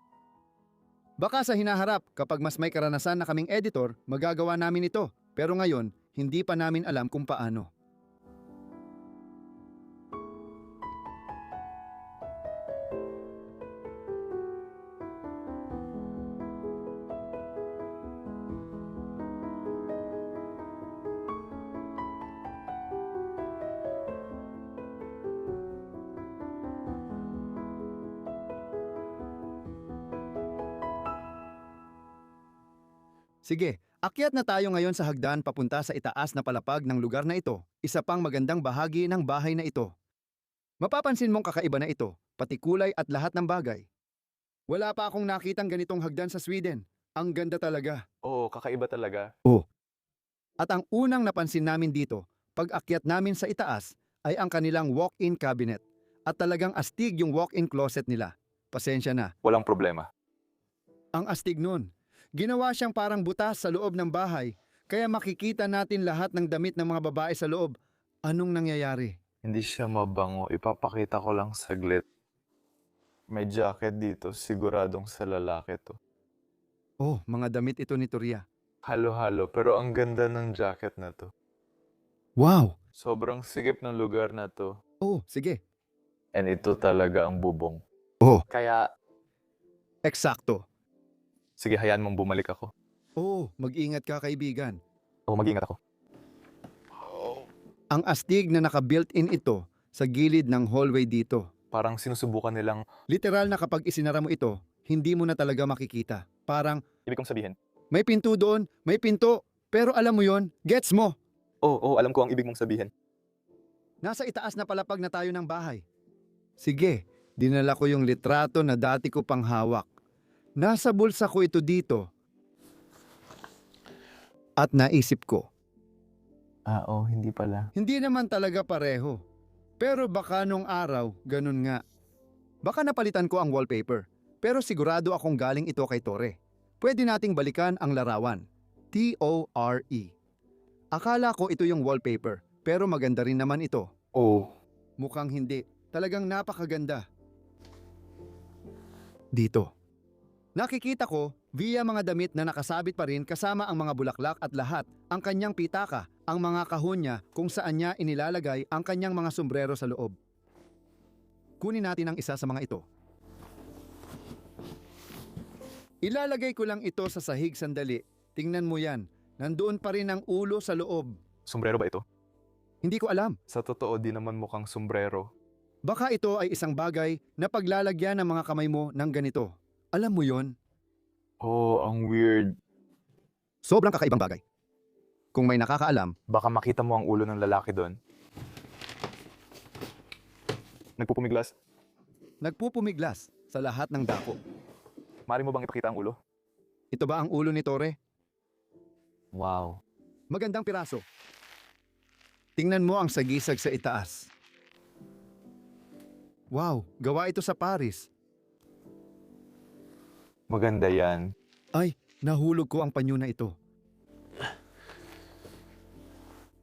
Baka sa hinaharap, kapag mas may karanasan na kaming editor, magagawa namin ito. Pero ngayon, hindi pa namin alam kung paano. Sige, akyat na tayo ngayon sa hagdan papunta sa itaas na palapag ng lugar na ito, isa pang magandang bahagi ng bahay na ito. Mapapansin mong kakaiba na ito, pati kulay at lahat ng bagay. Wala pa akong nakitang ganitong hagdan sa Sweden. Ang ganda talaga.
oh, kakaiba talaga.
At ang unang napansin namin dito, pag akyat namin sa itaas, ay ang kanilang walk-in cabinet. At talagang astig yung walk-in closet nila. Pasensya na.
Walang problema.
Ang astig nun. Ginawa siyang parang butas sa loob ng bahay, kaya makikita natin lahat ng damit ng mga babae sa loob. Anong nangyayari?
Hindi siya mabango. Ipapakita ko lang saglit. May jacket dito. Siguradong sa lalaki to.
Oh, mga damit ito ni Toria.
Halo-halo. Pero ang ganda ng jacket na to.
Wow!
Sobrang sigip ng lugar na to.
Oh, sige.
And ito talaga ang bubong.
Oh,
Kaya,
eksakto.
sige, hayaan mong bumalik ako.
Oh, mag-ingat ka kaibigan.
O, mag-ingat ako.
Ang astig na naka-built-in ito sa gilid ng hallway dito.
Parang sinusubukan nilang,
Literal na kapag isinara mo ito, hindi mo na talaga makikita. Parang
ibig kong sabihin,
may pinto doon, may pinto, pero alam mo yon, gets mo.
alam ko ang ibig mong sabihin.
Nasa itaas na palapag na tayo ng bahay. Sige, dinala ko yung litrato na dati ko pang hawak. Nasa bulsa ko ito dito. At naisip ko,
Hindi pala.
hindi naman talaga pareho. Pero baka nung araw, ganun nga. Baka napalitan ko ang wallpaper, pero sigurado akong galing ito kay Tore. Pwede nating balikan ang larawan. T-O-R-E. Akala ko ito yung wallpaper, pero maganda rin naman ito.
Oh,
Mukhang hindi. Talagang napakaganda. Dito. Nakikita ko via mga damit na nakasabit pa rin kasama ang mga bulaklak at lahat, ang kanyang pitaka, ang mga kahon niya kung saan niya inilalagay ang kanyang mga sombrero sa loob. Kunin natin ang isa sa mga ito. Ilalagay ko lang ito sa sahig sandali. Tingnan mo yan. Nandoon pa rin ang ulo sa loob.
sombrero ba ito?
Hindi ko alam.
Sa totoo, di naman mukhang sombrero.
Baka ito ay isang bagay na paglalagyan ng mga kamay mo ng ganito. Alam mo yon?
Oh, ang weird.
Sobrang kakaibang bagay. Kung may nakakaalam,
Baka makita mo ang ulo ng lalaki doon. Nagpupumiglas.
nagpupumiglas sa lahat ng dako.
Mari mo bang ipakita ang ulo?
Ito ba ang ulo ni Tore?
Wow.
Magandang piraso. Tingnan mo ang sagisag sa itaas. Wow, gawa ito sa Paris.
Maganda yan.
Ay, nahulog ko ang panyo na ito.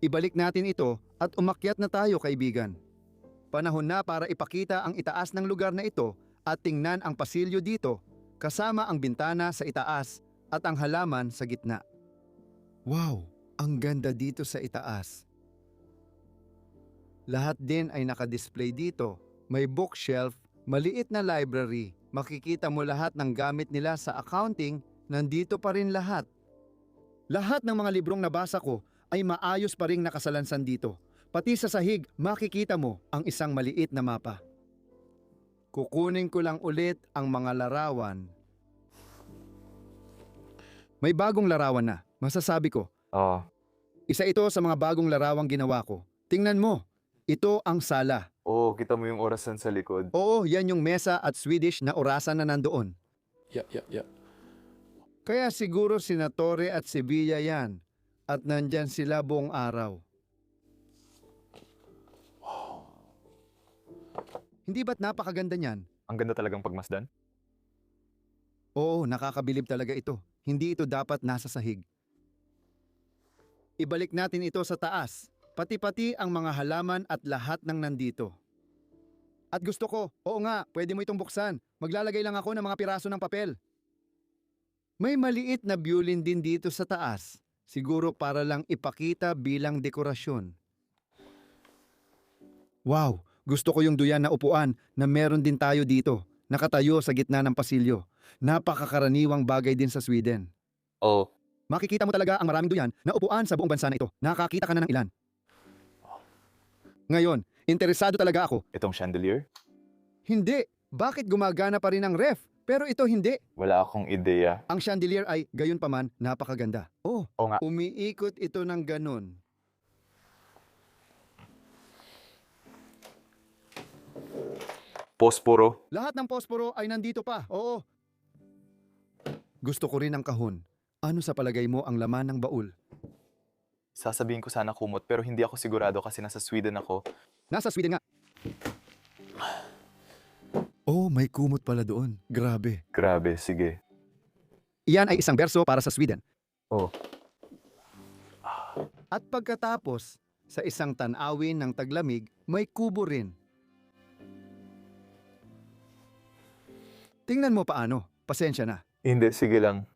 Ibalik natin ito at umakyat na tayo, kaibigan. Panahon na para ipakita ang itaas ng lugar na ito at tingnan ang pasilyo dito, kasama ang bintana sa itaas at ang halaman sa gitna. Wow, ang ganda dito sa itaas. Lahat din ay nakadisplay dito. May bookshelf, maliit na library. Makikita mo lahat ng gamit nila sa accounting, nandito pa rin lahat. Lahat ng mga librong nabasa ko ay maayos pa ring nakasalansan dito. Pati sa sahig, makikita mo ang isang maliit na mapa. Kukunin ko lang ulit ang mga larawan. May bagong larawan na, masasabi ko.
Oh,
Isa ito sa mga bagong larawang ginawa ko. Tingnan mo, ito ang sala.
kita mo yung orasan sa likod.
Oo, yan yung mesa at Swedish na orasan na nandoon.
Yeah.
Kaya siguro sina Tore at si Villa yan. At nandyan sila buong araw. Hindi ba't napakaganda niyan?
Ang ganda talagang pagmasdan.
Oo, nakakabilib talaga ito. Hindi ito dapat nasa sahig. Ibalik natin ito sa taas. Pati-pati ang mga halaman at lahat ng nandito. At gusto ko, oo nga, pwede mo itong buksan. Maglalagay lang ako ng mga piraso ng papel. May maliit na violin din dito sa taas. Siguro para lang ipakita bilang dekorasyon. Wow, gusto ko yung duyan na upuan na meron din tayo dito. Nakatayo sa gitna ng pasilyo. Napakakaraniwang bagay din sa Sweden.
Oh,
Makikita mo talaga ang maraming duyan na upuan sa buong bansa na ito. Nakakita ka na ng ilan. Ngayon, interesado talaga ako.
itong chandelier?
Hindi. Bakit gumagana pa rin ang ref? Pero ito hindi.
Wala akong ideya.
Ang chandelier ay gayon pa man napakaganda. Oh,
Oo nga.
umiikot ito ng ganon.
Posporo.
Lahat ng posporo ay nandito pa. Oo. Gusto ko rin ang kahon. Ano sa palagay mo ang laman ng baul?
Sasabihin ko sana kumot pero hindi ako sigurado kasi nasa Sweden ako.
Nasa Sweden nga. Oh, may kumot pala doon. Grabe.
Grabe, sige.
Iyan ay isang berso para sa Sweden.
Oh.
At pagkatapos, sa isang tanawin ng taglamig, may kubo rin. Tingnan mo paano. Pasensya na.
Hindi, sige lang.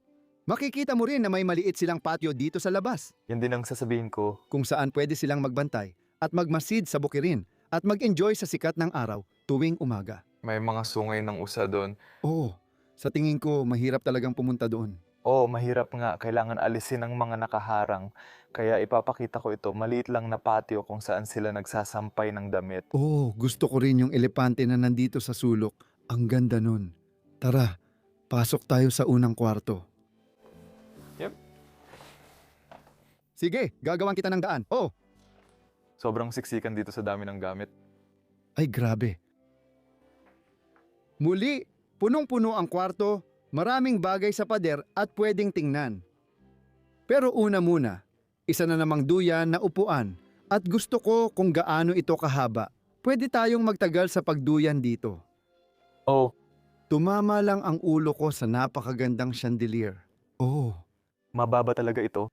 Makikita mo rin na may maliit silang patio dito sa labas,
Yan din ang sasabihin ko.
kung saan pwede silang magbantay at magmasid sa bukirin at mag-enjoy sa sikat ng araw tuwing umaga.
May mga sungay ng usa doon.
Oo, sa tingin ko mahirap talagang pumunta doon.
Oo, mahirap nga. Kailangan alisin ang mga nakaharang. Kaya ipapakita ko ito. Maliit lang na patio kung saan sila nagsasampay ng damit.
Oo, gusto ko rin yung elepante na nandito sa sulok. Ang ganda nun. Tara, pasok tayo sa unang kwarto.
Yep.
Sige, gagawan kita ng daan. Oh,
Sobrang siksikan dito sa dami ng gamit.
ay grabe. Muli, punong-puno ang kwarto, maraming bagay sa pader at pwedeng tingnan. Pero una muna, isa na namang duyan na upuan at gusto ko kung gaano ito kahaba. Pwede tayong magtagal sa pagduyan dito.
Oh,
Tumama lang ang ulo ko sa napakagandang chandelier. Oh,
mababa talaga ito.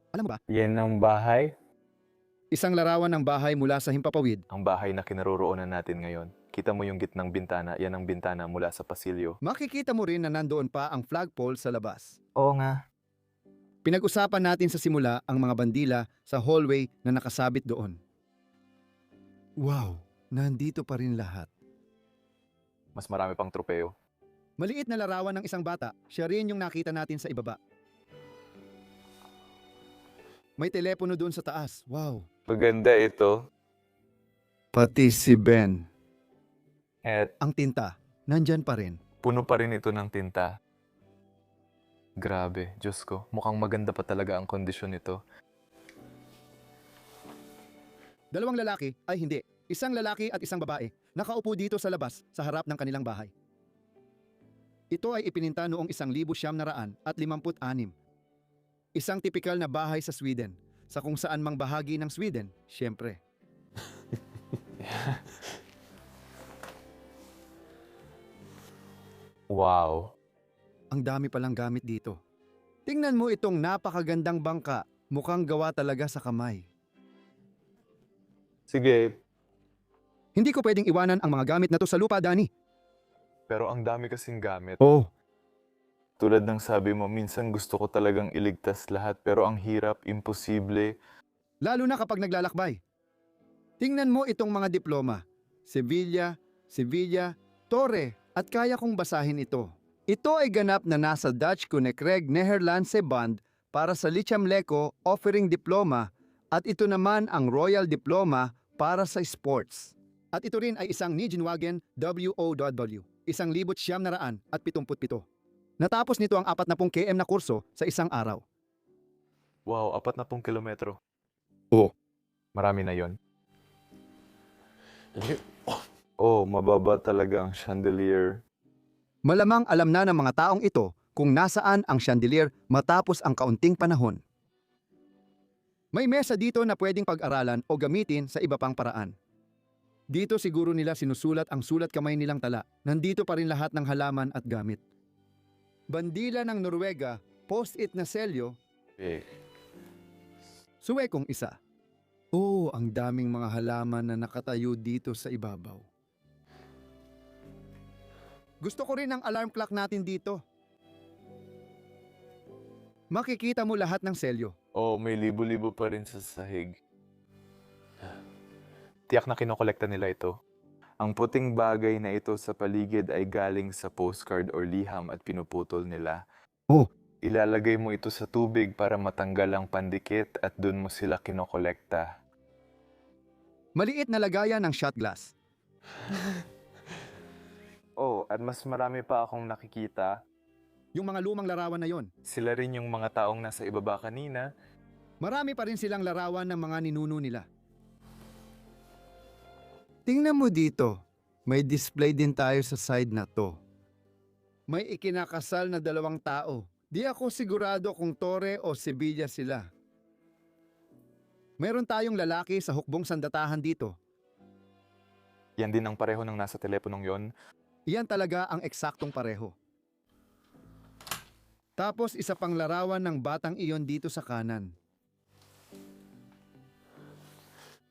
alam mo ba,
Yan ang bahay.
isang larawan ng bahay mula sa himpapawid.
Ang bahay na kinaroroonan natin ngayon. Kita mo yung gitnang bintana. Yan ang bintana mula sa pasilyo.
Makikita mo rin na nandoon pa ang flagpole sa labas.
Oo nga.
Pinag-usapan natin sa simula ang mga bandila sa hallway na nakasabit doon. Wow, nandito pa rin lahat.
Mas marami pang tropeo.
Maliit na larawan ng isang bata, siya rin yung nakita natin sa ibaba. May telepono doon sa taas, wow.
Maganda ito.
Pati si Ben.
At
Ang tinta, nandyan pa rin.
puno pa rin ito ng tinta. Grabe, Diyos ko. Mukhang maganda pa talaga ang kondisyon nito.
Dalawang lalaki, ay hindi, isang lalaki at isang babae, nakaupo dito sa labas sa harap ng kanilang bahay. Ito ay ipininta noong 1956. Isang tipikal na bahay sa Sweden, sa kung saan mang bahagi ng Sweden, syempre.
Wow.
Ang dami palang gamit dito. Tingnan mo itong napakagandang bangka, mukhang gawa talaga sa kamay.
Sige,
Hindi ko pwedeng iwanan ang mga gamit na to sa lupa, Danny.
pero ang dami kasing gamit.
Oh,
Tulad ng sabi mo, minsan gusto ko talagang iligtas lahat, pero ang hirap, imposible.
lalo na kapag naglalakbay. Tingnan mo itong mga diploma. Sevilla, Torre, at kaya kong basahin ito. Ito ay ganap na nasa Dutch Koninklijk Nederlandse Band para sa Lichaamlike Offering Diploma at ito naman ang Royal Diploma para sa sports. At ito rin ay isang Nijenwagen WOW, 1,977. Natapos nito ang 40 km na kurso sa isang araw.
Wow, 40 kilometro.
Oo.
Marami na yon. Oh, mababa talaga ang chandelier.
Malamang alam na ng mga taong ito kung nasaan ang chandelier matapos ang kaunting panahon. May mesa dito na pwedeng pag-aralan o gamitin sa iba pang paraan. Dito siguro nila sinusulat ang sulat kamay nilang tala. Nandito pa rin lahat ng halaman at gamit. Bandila ng Norwega, post-it na selyo,
Okay.
suwekong isa. Oh, ang daming mga halaman na nakatayo dito sa ibabaw. Gusto ko rin ang alarm clock natin dito. Makikita mo lahat ng selyo.
Oh, may libo-libo pa rin sa sahig. Tiyak na kinokolekta nila ito. Ang puting bagay na ito sa paligid ay galing sa postcard or liham at pinuputol nila.
Oh.
Ilalagay mo ito sa tubig para matanggal ang pandikit at dun mo sila kinokolekta.
Maliit na lagayan ng shot glass.
Oh, at mas marami pa akong nakikita.
Yung mga lumang larawan na yon.
Sila rin yung mga taong nasa ibaba kanina.
Marami pa rin silang larawan ng mga ninuno nila. Tingnan mo dito. May display din tayo sa side na to. May ikinakasal na 2 tao. Di ako sigurado kung Torre o Sevilla sila. Meron tayong lalaki sa hukbong sandatahan dito.
Yan din ang pareho ng nasa teleponong yon.
Iyan talaga ang eksaktong pareho. Tapos isa pang larawan ng batang iyon dito sa kanan.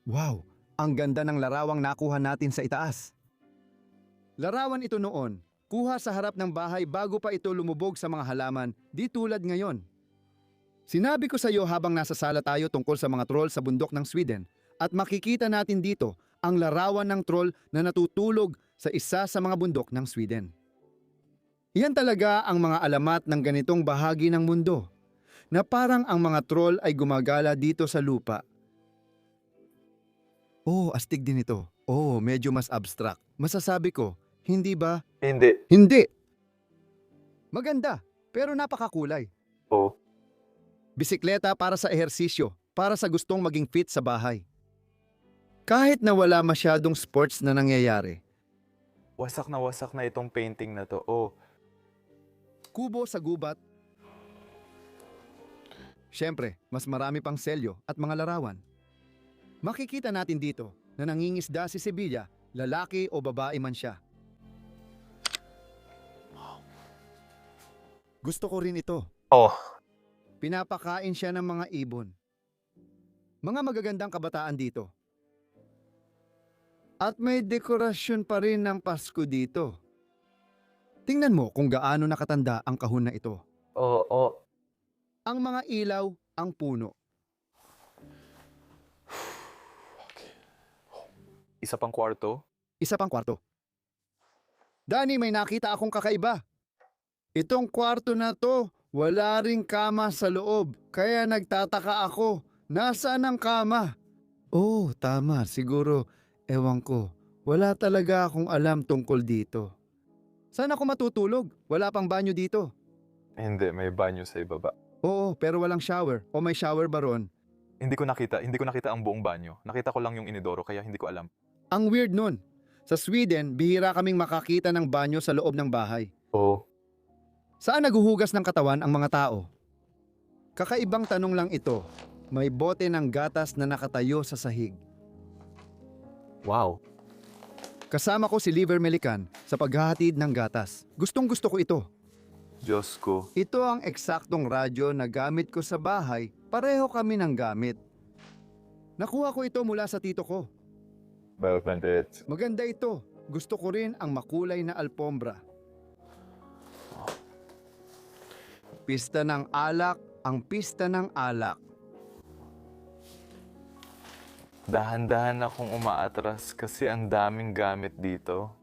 Wow! Ang ganda ng larawang nakuha natin sa itaas. Larawan ito noon, kuha sa harap ng bahay bago pa ito lumubog sa mga halaman, di tulad ngayon. Sinabi ko sa iyo habang nasa sala tayo tungkol sa mga troll sa bundok ng Sweden at makikita natin dito ang larawan ng troll na natutulog sa isa sa mga bundok ng Sweden. Iyan talaga ang mga alamat ng ganitong bahagi ng mundo, na parang ang mga troll ay gumagala dito sa lupa. Oh, astig din ito. Oh, medyo mas abstract. Masasabi ko, hindi ba?
Hindi.
Hindi! Maganda, pero napakakulay.
Oo.
Bisikleta para sa ehersisyo, para sa gustong maging fit sa bahay. Kahit na wala masyadong sports na nangyayari,
Wasak na itong painting na to. Oh,
kubo sa gubat. Siyempre, mas marami pang selyo at mga larawan. Makikita natin dito na nangingisda si Sevilla, lalaki o babae man siya. Gusto ko rin ito.
oh.
Pinapakain siya ng mga ibon. Mga magagandang kabataan dito. At may dekorasyon pa rin ng Pasko dito. Tingnan mo kung gaano nakatanda ang kahon na ito.
Oo.
Ang mga ilaw, ang puno.
Isa pang kwarto.
Isa pang kwarto. Danny, may nakita akong kakaiba. Itong kwarto na to, wala ring kama sa loob. Kaya nagtataka ako, nasaan ang kama? Oh, tama. Siguro, ewan ko. Wala talaga akong alam tungkol dito. Saan ako matutulog? Wala pang banyo dito.
Hindi, may banyo sa ibaba.
Oo, pero walang shower. O may shower ba ron?
Hindi ko nakita ang buong banyo. Nakita ko lang yung inidoro kaya hindi ko alam.
Ang weird nun. Sa Sweden, bihira kaming makakita ng banyo sa loob ng bahay.
Oo.
Saan naguhugas ng katawan ang mga tao? Kakaibang tanong lang ito. May bote ng gatas na nakatayo sa sahig.
Wow.
Kasama ko si Liver Melican sa paghahatid ng gatas. Gustong gusto ko ito.
Diyos ko.
Ito ang eksaktong radyo na gamit ko sa bahay. Pareho kami ng gamit. Nakuha ko ito mula sa tito ko. Maganda ito. Gusto ko rin ang makulay na alpombra. Pista ng alak, ang pista ng alak.
Dahan-dahan akong umaatras kasi ang daming gamit dito.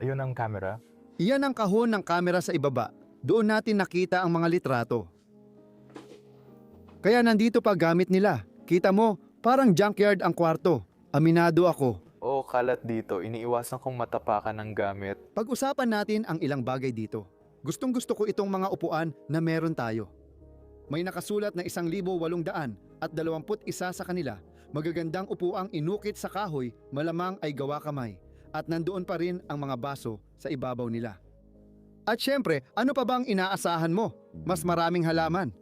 Yun ang camera.
Iyan ang kahon ng kamera sa ibaba. Doon natin nakita ang mga litrato. Kaya nandito pa gamit nila. Kita mo, parang junkyard ang kwarto. Aminado ako.
Oo, kalat dito. Iniiwasan kong matapakan ng gamit.
Pag-usapan natin ang ilang bagay dito. Gustong gusto ko itong mga upuan na meron tayo. May nakasulat na 1,800 at 21 sa kanila. Magagandang upuang inukit sa kahoy, malamang ay gawa kamay. At nandoon pa rin ang mga baso sa ibabaw nila. At syempre, ano pa bang inaasahan mo? Mas maraming halaman.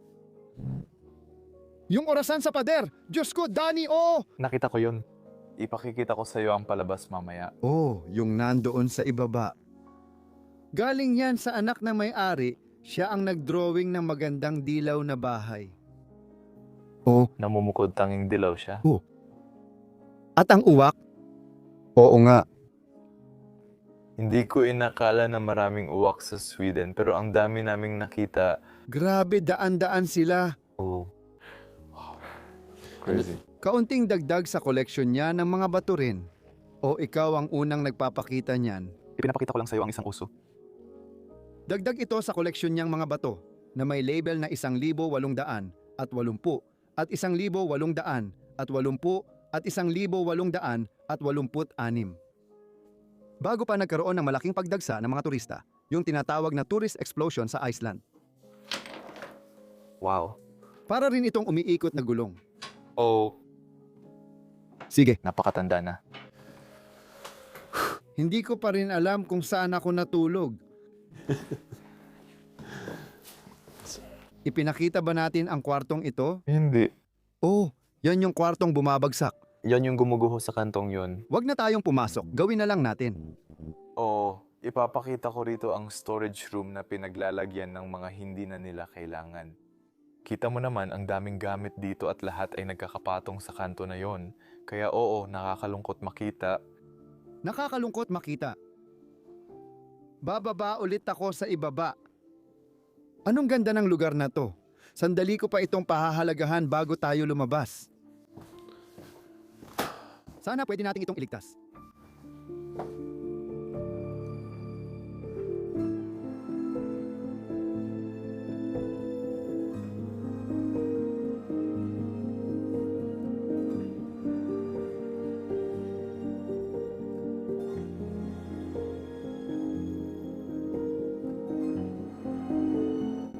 Yung orasan sa pader! Diyos ko, Danny, oh!
Nakita ko yun. Ipakikita ko sa iyo ang palabas mamaya.
Oh, yung nandoon sa ibaba. Galing yan sa anak na may-ari, siya ang nagdrawing ng magandang dilaw na bahay. Oh,
Namumukod tanging dilaw siya.
at ang uwak? Oo nga.
Hindi ko inakala na maraming uwak sa Sweden pero ang dami naming nakita.
Grabe, daan-daan sila.
Oh. Crazy.
Kaunting dagdag sa koleksyon niya ng mga bato rin. O ikaw ang unang nagpapakita niyan.
Ipinapakita ko lang sa iyo ang isang uso.
Dagdag ito sa koleksyon niyang mga bato na may label na 1,880 at 1,880 at 1,886. Bago pa nagkaroon ng malaking pagdagsa ng mga turista, yung tinatawag na tourist explosion sa Iceland.
Wow.
Para rin itong umiikot na gulong.
Oh,
Sige,
napakatanda na.
hindi ko pa rin alam kung saan ako natulog. Ipinakita ba natin ang kwartong ito?
Hindi.
Oh, yan yung kwartong bumabagsak.
Yan yung gumuguho sa kantong yun.
Huwag na tayong pumasok, gawin na lang natin.
Oo, ipapakita ko rito ang storage room na pinaglalagyan ng mga hindi na nila kailangan. Kita mo naman ang daming gamit dito at lahat ay nagkakapatong sa kanto na yon. Kaya oo, nakakalungkot makita.
Nakakalungkot makita. Bababa ulit ako sa ibaba. Anong ganda ng lugar na to? Sandali ko pa itong pahahalagahan bago tayo lumabas. Sana pwede nating itong iligtas.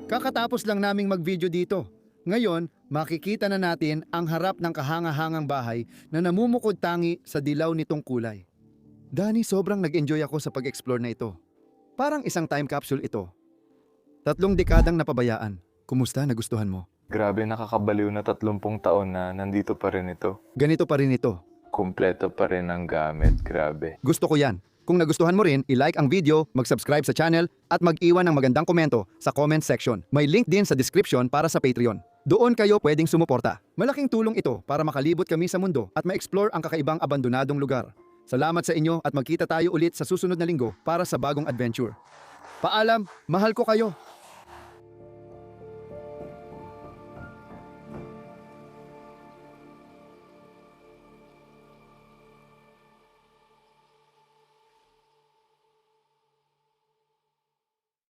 Kakatapos lang naming mag-video dito. Ngayon, makikita na natin ang harap ng kahanga-hangang bahay na namumukod tangi sa dilaw nitong kulay. Dani, sobrang nag-enjoy ako sa pag-explore na ito. Parang isang time capsule ito. 3 dekadang napabayaan. Kumusta, nagustuhan mo?
Grabe, nakakabaliw na 30 taon na nandito pa rin ito.
Ganito pa rin ito.
Kompleto pa rin ang gamit, grabe.
Gusto ko yan. Kung nagustuhan mo rin, i-like ang video, mag-subscribe sa channel, at mag-iwan ng magandang komento sa comment section. May link din sa description para sa Patreon. Doon kayo pwedeng sumuporta. Malaking tulong ito para makalibot kami sa mundo at ma-explore ang kakaibang abandonadong lugar. Salamat sa inyo at magkita tayo ulit sa susunod na linggo para sa bagong adventure. Paalam, mahal ko kayo!